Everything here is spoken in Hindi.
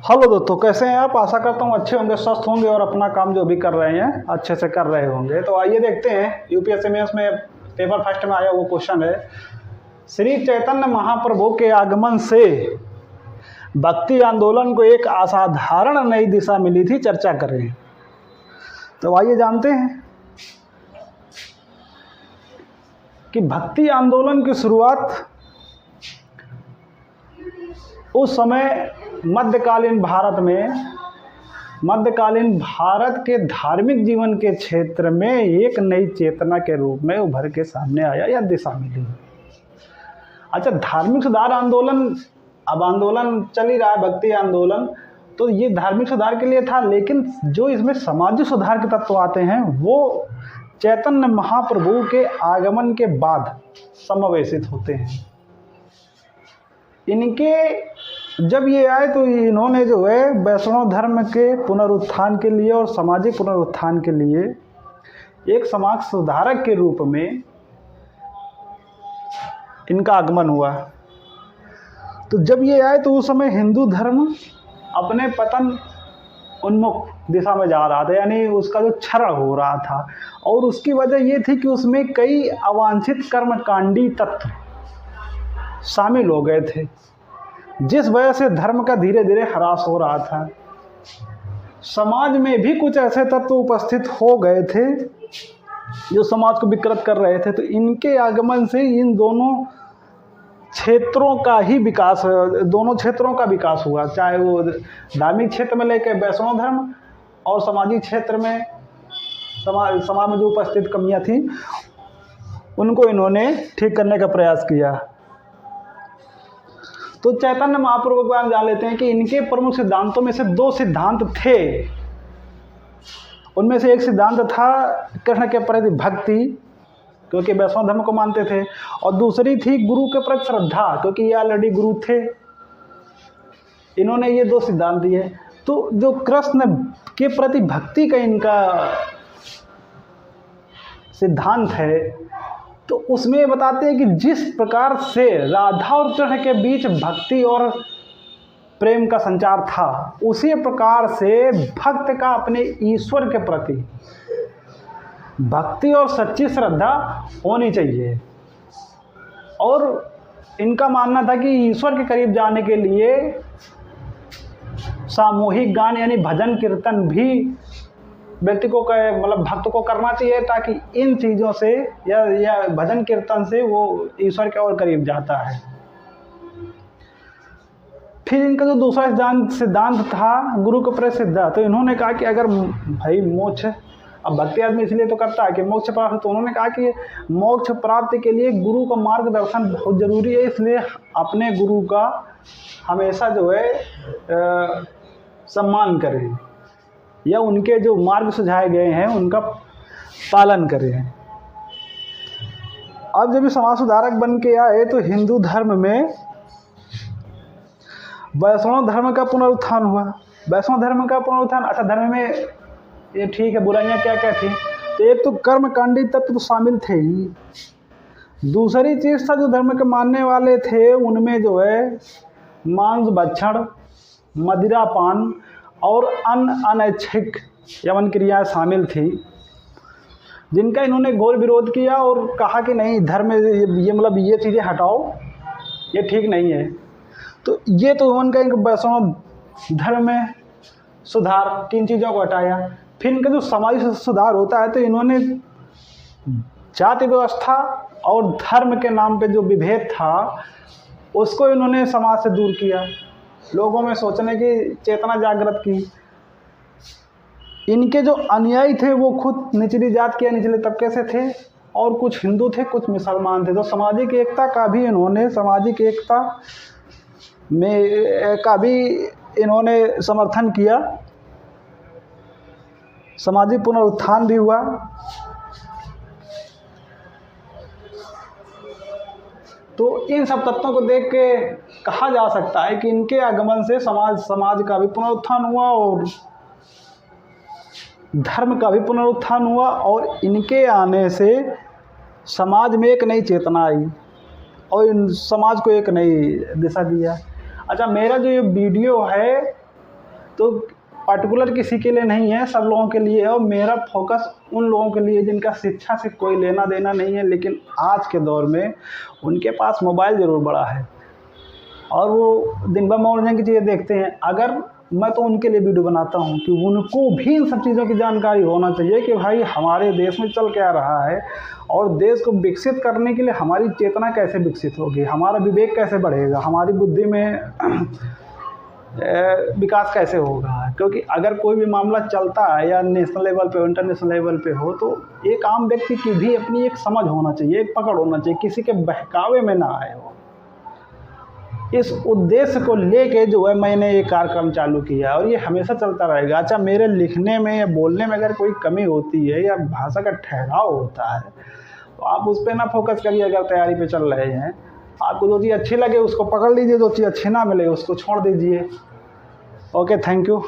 हेलो दोस्तों, कैसे हैं आप? आशा करता हूँ अच्छे होंगे, स्वस्थ होंगे और अपना काम जो भी कर रहे हैं अच्छे से कर रहे होंगे। तो आइए देखते हैं यूपीएससी मेंस में पेपर फर्स्ट में आया वो क्वेश्चन है, श्री चैतन्य महाप्रभु के आगमन से भक्ति आंदोलन को एक असाधारण नई दिशा मिली थी, चर्चा करें। तो आइए जानते हैं कि भक्ति आंदोलन की शुरुआत उस समय मध्यकालीन भारत के धार्मिक जीवन के क्षेत्र में एक नई चेतना के रूप में उभर के सामने आया या दिशा मिली। अच्छा, धार्मिक सुधार आंदोलन, अब आंदोलन चल ही रहा है भक्ति आंदोलन, तो ये धार्मिक सुधार के लिए था, लेकिन जो इसमें सामाजिक सुधार के तत्व आते हैं वो चैतन्य महाप्रभु के आगमन के बाद समावेशित होते हैं। इनके जब ये आए तो इन्होंने जो है वैष्णव धर्म के पुनरुत्थान के लिए और सामाजिक पुनरुत्थान के लिए एक समाज सुधारक के रूप में इनका आगमन हुआ। तो जब ये आए तो उस समय हिंदू धर्म अपने पतन उन्मुख दिशा में जा रहा था, यानी उसका जो क्षरण हो रहा था, और उसकी वजह ये थी कि उसमें कई अवांछित कर्मकांडी तत्व शामिल हो गए थे, जिस वजह से धर्म का धीरे धीरे ह्रास हो रहा था। समाज में भी कुछ ऐसे तत्व उपस्थित हो गए थे जो समाज को विकृत कर रहे थे। तो इनके आगमन से इन दोनों क्षेत्रों का विकास हुआ, चाहे वो धार्मिक क्षेत्र में लेकर वैष्णव धर्म और सामाजिक क्षेत्र में समाज में जो उपस्थित कमियां थी उनको इन्होंने ठीक करने का प्रयास किया। तो चैतन्य महाप्रभु को हम जान लेते हैं कि इनके प्रमुख सिद्धांतों में से दो सिद्धांत थे। उनमें से एक सिद्धांत था कृष्ण के प्रति भक्ति, क्योंकि वैष्णव धर्म को मानते थे, और दूसरी थी गुरु के प्रति श्रद्धा, क्योंकि ये ऑलरेडी गुरु थे। इन्होंने ये दो सिद्धांत दिए। तो जो कृष्ण के प्रति भक्ति का इनका सिद्धांत है, तो उसमें ये बताते हैं कि जिस प्रकार से राधा और कृष्ण के बीच भक्ति और प्रेम का संचार था, उसी प्रकार से भक्त का अपने ईश्वर के प्रति भक्ति और सच्ची श्रद्धा होनी चाहिए। और इनका मानना था कि ईश्वर के करीब जाने के लिए सामूहिक गान यानी भजन कीर्तन भी व्यक्ति को भक्त को करना चाहिए, ताकि इन चीज़ों से या भजन कीर्तन से वो ईश्वर के और करीब जाता है। फिर इनका जो दूसरा सिद्धांत था गुरु के प्रति श्रद्धा, तो इन्होंने कहा कि अगर भाई मोक्ष, अब भक्ति आदमी इसलिए तो करता है कि मोक्ष प्राप्त, तो उन्होंने कहा कि मोक्ष प्राप्ति के लिए गुरु का मार्गदर्शन बहुत ज़रूरी है, इसलिए अपने गुरु का हमेशा जो है सम्मान करें या उनके जो मार्ग सुझाए गए हैं उनका पालन करें। अब जब ये समाज सुधारक बन के आए तो हिंदू धर्म में वैष्णव धर्म का पुनरुत्थान हुआ। वैष्णव धर्म का पुनरुत्थान, अच्छा धर्म में ये ठीक है, बुराइयां क्या क्या थी, तो एक तो कर्मकांडी तत्व तो शामिल थे ही। दूसरी चीज़ था जो धर्म के मानने वाले थे उनमें जो है मांस भक्षण, मदिरापान और अन्य अनैच्छिक यवन क्रियाएँ शामिल थी, जिनका इन्होंने घोर विरोध किया और कहा कि नहीं, धर्म ये चीज़ें हटाओ, ये ठीक नहीं है। तो ये तो उनका एक वैष्णव धर्म में सुधार, तीन चीज़ों को हटाया। फिर इनका जो सामाजिक सुधार होता है, तो इन्होंने जाति व्यवस्था और धर्म के नाम पे जो विभेद था उसको इन्होंने समाज से दूर किया, लोगों में सोचने की चेतना जागृत की। इनके जो अनुयायी थे वो खुद निचली जात के, निचले तबके से थे, और कुछ हिंदू थे, कुछ मुसलमान थे। तो सामाजिक एकता का भी इन्होंने समर्थन किया, सामाजिक पुनरुत्थान भी हुआ। तो इन सब तत्वों को देख के कहा जा सकता है कि इनके आगमन से समाज का भी पुनरुत्थान हुआ और धर्म का भी पुनरुत्थान हुआ, और इनके आने से समाज में एक नई चेतना आई और इन समाज को एक नई दिशा दिया। अच्छा, मेरा जो ये वीडियो है तो पर्टिकुलर किसी के लिए नहीं है, सब लोगों के लिए है। और मेरा फोकस उन लोगों के लिए जिनका शिक्षा से कोई लेना देना नहीं है, लेकिन आज के दौर में उनके पास मोबाइल ज़रूर बड़ा है और वो दिन भर मनोरंजन की चीज़ें देखते हैं। अगर मैं तो उनके लिए वीडियो बनाता हूँ कि उनको भी इन सब चीज़ों की जानकारी होना चाहिए कि भाई हमारे देश में चल क्या रहा है और देश को विकसित करने के लिए हमारी चेतना कैसे विकसित होगी, हमारा विवेक कैसे बढ़ेगा, हमारी बुद्धि में विकास कैसे होगा। क्योंकि अगर कोई भी मामला चलता है या नेशनल लेवल पे हो, इंटरनेशनल लेवल पे हो, तो एक आम व्यक्ति की भी अपनी एक समझ होना चाहिए, एक पकड़ होना चाहिए, किसी के बहकावे में ना आए हो। इस उद्देश्य को लेके जो है मैंने ये कार्यक्रम चालू किया और ये हमेशा चलता रहेगा। अच्छा, मेरे लिखने में या बोलने में अगर कोई कमी होती है या भाषा का ठहराव होता है तो आप उस पर ना फोकस करिए। अगर तैयारी पे चल रहे हैं, आपको जो चीज़ अच्छी लगे उसको पकड़ लीजिए, जो चीज़ अच्छी ना मिले उसको छोड़ दीजिए। Okay, thank you.